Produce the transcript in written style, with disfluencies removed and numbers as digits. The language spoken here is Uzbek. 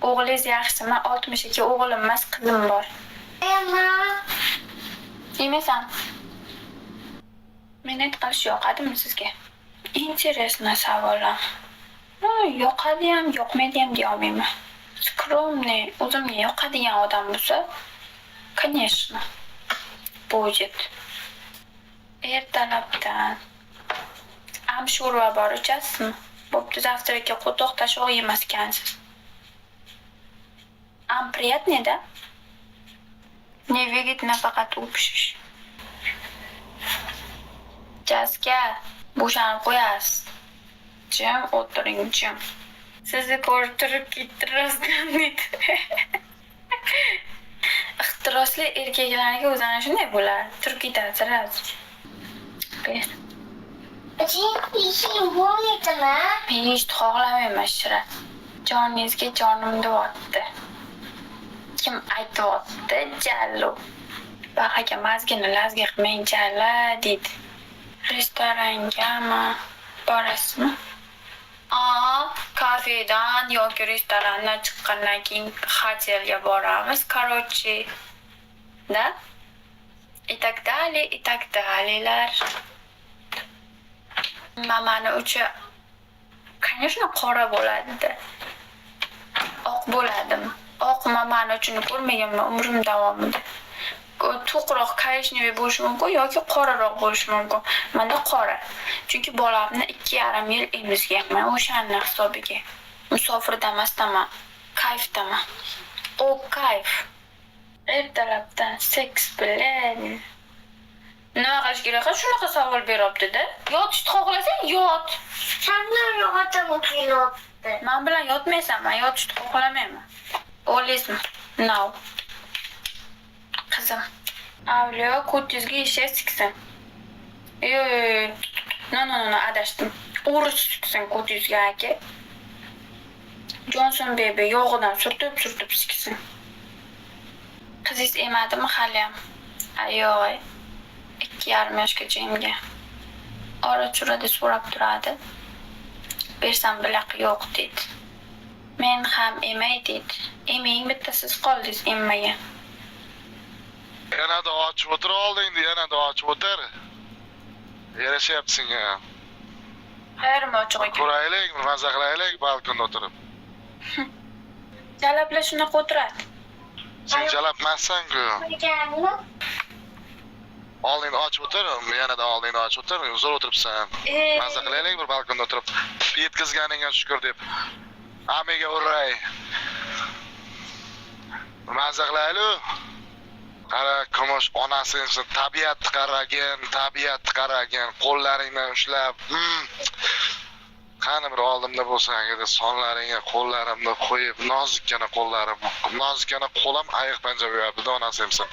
O'g'lingiz yaxshimi? 62 o'g'lim emas, qizim bor. Yeymaysan? Minnet qilish yoqadimi sizga? Интересный savollar. Yoqadi ham, yoqmaydi ham deya olmayman. Скромный, o'zimga yoqadigan odam bo'lsa, конечно, будет. Ertalabdan sho'rva bor, ichasizmi? Bo'pti, завтракka qo'toq tashoq yemas ekansiz. Приятный, да? Не выгодно faqat u pishish. Jazga bo'shanib qo'yasiz. Jim o'tiring, jim. Sizni ko'rib turib kettirasizdan deydi. Ixtirosli erkaklarga o'zini shunday bo'lar. Turib ketadi sirasiz. Hech xohlamayman shira. Joningizga jonim deyapti. Kim aytyapti? Jallo. Baqaga mazgini lazga qilmang, jalla deydi. Restorangami borasizmi? Kafedan yoki restorandan chiqqandan keyin hotelga boramiz, короче. Da? И так далее. Mamani uchi конечно qora bo'ladi-da. Oq bo'ladimi? Oq mamani uchini ko'rmaganman umrim davomida. To'qroq korishniy bo'lishi mumkin yoki qoraroq bo'lishi mumkin. Menda qora. Chunki bolamni 2,5 yil emizganman o'shanni hisobiga. Musofirda emasman, kayfdaman. O kayf. Ertalabdan seks bilan nima qilish kerak? Shunaqa savol beryapti-da. Yotishni xohlasang yot. Sendan yo'qotim kelyapti. Men bilan yotmaysan, men yotishni xohlamayman. O'ylazmi? No. Qizim, avliyo ko'tingizga eshak siksin. No, adashdim. O'ris siksin ko'tingizga aka. Johnson Baby yog'idan surtib siksin. Qizingiz emadimi hali ham? Yo'q. 2,5 yoshgacha emgan. Ora-churada so'rab turadi. Bersam bilaq yo'q dedi. Men ham emay dedi. Eming bitta siz qoldingiz emmagan. Yana da ochib o'tir oldingda, yana da ochib o'tir. Yarashyapsing ha. Qayermi ochiq ekan? Ko'raylik, maza qilaylik balkonda o'tirib. Jalablar shunaqa o'tiradi. Sen jalabmassan-ku. Oldingda ochib o'tir, yana da oldingda ochib o'tir. Zo'r o'tiribsan. Maza qilaylik bir balkonda o'tirib. Yetkazganingga shukr deb. Amiga urray. Maza qilaylik. Qara, kumush onasi esa tabiat qaragan, qo'llaringdan ushlab. Qani bir oldimda bo'lsa, agarda sonlaringga qo'llarimni qo'yib, nozikkina qo'llarim, nozikkina qo'lim ayiq panja bo'yapti, onasi esa.